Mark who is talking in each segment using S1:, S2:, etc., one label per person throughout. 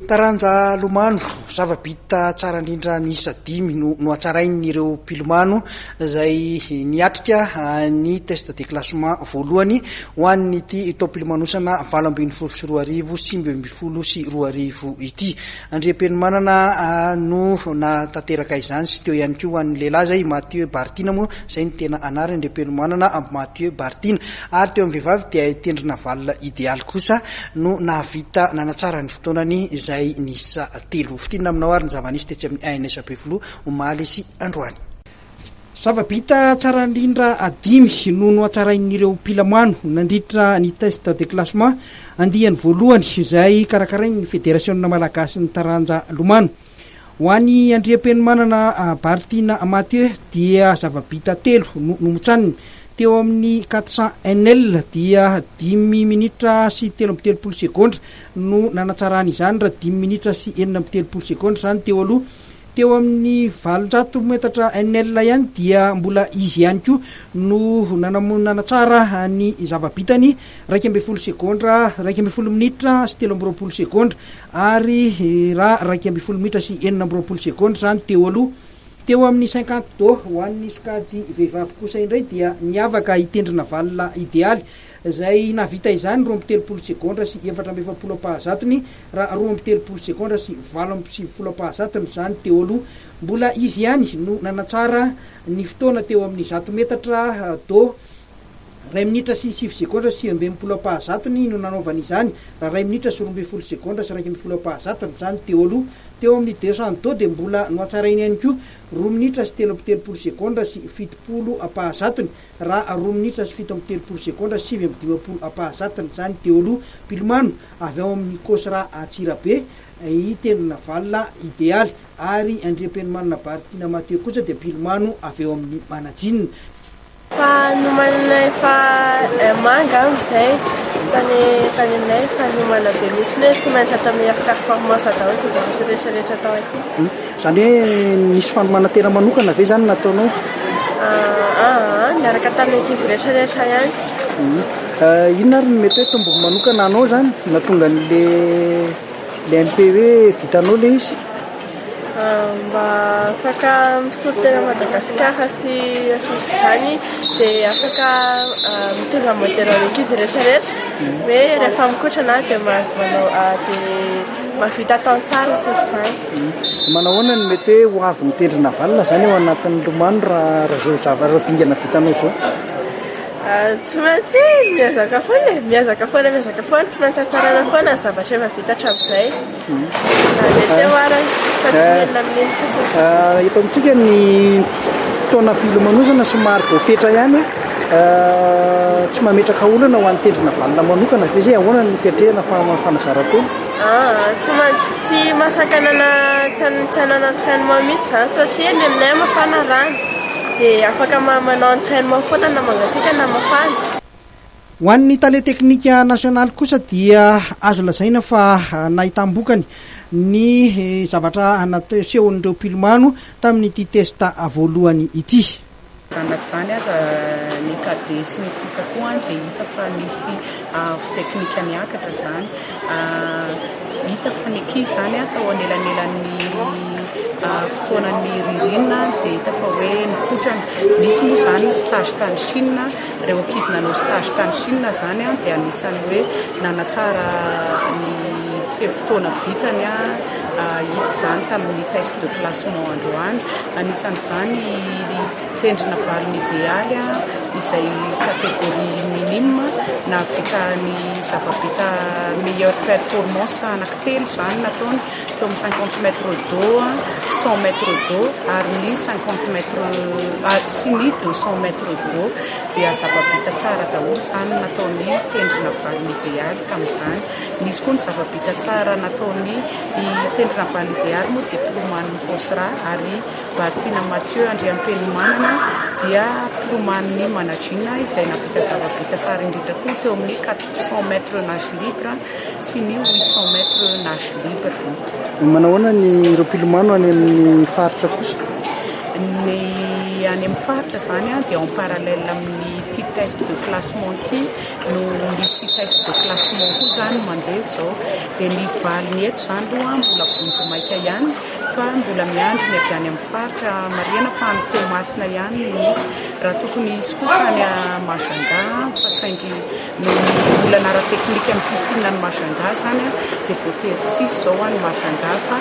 S1: Taranja lomano zava-bita tsara indrindra miisa 5 no hatsarain'ireo mpilomano izay niatrika ny test de classement voalohany ho an'ity tao mpilomanosana 2024 sy 2022 ity. Andriam-pianomanana no natanteraka izany sy teo ihany koa an'ny lehilahy zay Mathieu Bartina moa izay ny tena anarany Andriam-pianomanana Mathieu Bartina, ary teo amin'ny vehivavy dia tendrona valina idealy kosa no nahavita nanatsara ny fotoanany izay nisa 3 fitina aminao ary ny zavanisy tetsy amin'ny ANSPV omaly sy androany. Zava-bita tsara indrindra 5 no hatsarain'ireo mpilomano nandritra ny test de classement andiany voalohany izay karakarain'ny Fédération Malagasy ny taranja lomano. Ho an'ny Andriam-pianomanana Bartina Mathieu dia zava-bita 3 no motsaniny. Teo amin'ny 400 NL dia 10 minitra sy 13 sekondra no nanatsarany izany, raha 10 minitra sy 13 sekondra izany teo aloha. Teo amin'ny 700 metatra NL ihany dia mbola izy ihany koa no nanatsara ny zava-bitany 12 sekondra, 12 minitra sy 13 sekondra, ary raha 12 minitra sy 14 sekondra izany teo aloha. Teo amin'ny 50 do ho an'ny sokajy vehivavy kosa indray dia niavaka hitendrina valina idealy izay navita izany 13 sekondra sy 14 pahazatony, raha 13 sekondra sy 17 pahazatony izany teo aloha. Mbola izy ihany no nanatsara ny fotoana teo amin'ny 100 metatra do 2 minitra sy 7 sekondra sy 12 pahazatony no nanaovany izany, raha 2 minitra sy 12 sekondra sy 12 pahazatony izany teo aloha. Teo amin'ny 200 do dia mbola nohatsarainy ihany koa 2 minitra sy 13 sekondra sy 70 pahazatony, raha 2 minitra sy 17 sekondra sy 15 pahazatony izany teo aloha. Mpilomano avy ao amin'ny Kosra Atsirabe hitendrina valina idealy, ary Andriam-pianomanana Bartina Mathieu kosa dia mpilomano avy ao amin'ny Manadinina.
S2: Fa nomanana efa manga izay taninay fa nomana be misy tsy maintsy atao amin'ny performance daholo tsy zavatra rehetrarehetra atao aty.
S1: Izany hoe nisy fanomana tena manokana ve izany nataonao?
S2: Miaraka tamin'ny ankizy rehetrarehetra ihany.
S1: Inona ary no mety hoe tombo manokana anao izany nahatonga le MP hoe vitanao le izy?
S2: Mba afaka misolo tena Madagasikara sy izany dia afaka mitondra modèle ankizy rehetrarehetra hoe rehefa mikotrana dia mahazo manao dia mahavita atao tsara sy izany.
S1: Manahoana no mety hoe ho avy mitendrina valina izany ao anatin'ny lomano raha zao zavatra dingana vitanao zao?
S2: Tsy maintsy miazaka foana tsy maintsy hatsarana foana ny zavatra efa vita hatramin'izay. Teo arany fa tsy milina amin'iny fotsiny.
S1: Eto amintsika ny fotoana filomanosana somary voafetra ihany, tsy mametraka olana ho an'ny tendrina valina manokana fa izay ahoana ny fiatrehana fanazara-tena?
S2: Tsy masakanana tsy hanana entraînement mihitsy izany satria ny aminay mafana rano dia afaka manao entraînement foana na mangatsiaka na mafana.
S1: Ho an'ny tale teknika nasionaly kosa dia azo lazaina fa nahitambokany ny zavatra nasehon'ireo mpilomano tamin'ity testa voalohany ity.
S3: Zanaka izany aza ny kade sy ny sisa koa dia hita fa misy teknika niakatra izany. Hita fa ny ankizy izany atao anelanelan'ny fotoanan'ny ririnina dia hita fa hoe nikotrana. Misy moa izany stage tany Chine, ireo ankizy nanao stage tany Chine izany dia anisany hoe nanatsara ny fotoana vitany hita izany tamin'ny test de classement androany. Anisan'izany tendrina valina idealy izay kategoria minime navita ny zava-bita meilleure performance anankitelo izany nataony teo amin'ny 50 mètres d'eau, 100 mètres d'eau ary ny 50 mètres sy ny 200 mètres d'eau dia zava-bita tsara daholo izany nataony tendrina valina idealy tamin'izany. Nisy koa ny zava-bita tsara nataony tendrina valina idealy moa dia mpilomano Kosra ary Bartina Mathieu Andriam-pianomanana dia mpilomano Manadinina izay navita zava-bita tsara indrindra koa teo amin'ny 400 mètres nage libre sy ny 800 mètres nage libre.
S1: Manahoana ny ireo mpilomano any amin'ny faritra kosa?
S3: Ny any amin'ny faritra izany dia en parallèle amin'ny test de classement ity no misy test de classement koa zany mandeha zao dia ny valiny eto zany aloha mbola bonjo maika ihany fa mbola miandry ny avy any amin'ny faritra mariana fa ny Toamasina ihany misy raha tokony izy koa tany Majunga fa saingy no olana ara-teknika amin'ny piscine ny Majunga zany dia voatery tsisy zao any Majunga fa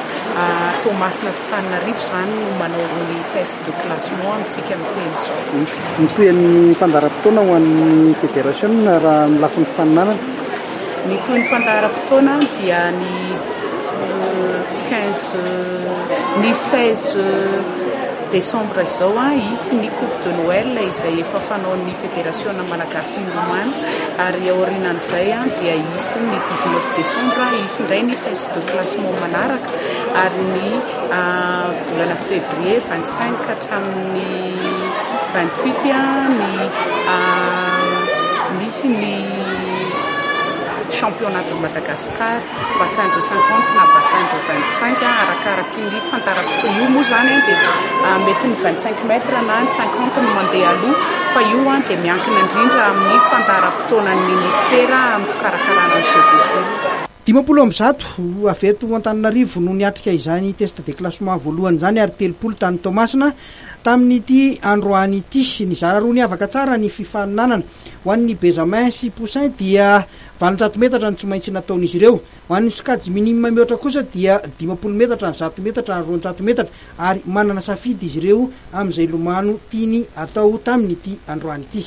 S3: Toamasina sy Tananarivo zany no manao ny test de classement amintsika miteny zao.
S1: Ny fandaharam-potoana ho an'ny fédération raha ny lafin'ny faninanana?
S3: Ny toy ny fandaharam-potoana dia ny 16 décembre zao isy ny coupe de Noël izay efa fanaon'ny fédération malagasy milomano ary aorinan'izay dia isy ny 19 décembre isy indray ny test de classement manaraka ary ny volana février 25 hatramin'ny 28 ny misy ny championnat de Madagascar bassin de 50 na bassin de 25 arakaraky ny fandaharam-potoana io moa zany dia mety ny 25 mètres na ny 50 no mandeha aloha fa io dia miankina indrindra amin'ny fandaharam-potoanan'ny ministera amin'ny fikarakarana ny jeux des Îles.
S1: 50 avy eto Antananarivo no niatrika izany test de classement voalohany izany ary 30 tany Toamasina tamin'ity androany ity. Ny zara roa ny avaka tsara ny fifaninanana ho an'ny Benjamin sy Poussin dia 20 metatra ny tsy maintsy nataon'izy ireo, ho an'ny skadzy minime mihoatra kosa dia 50 metatra ny 100 metatra ny 200 metatra ary manana safidy izy ireo amin'izay lomano tiany atao tamin'ity androany ity.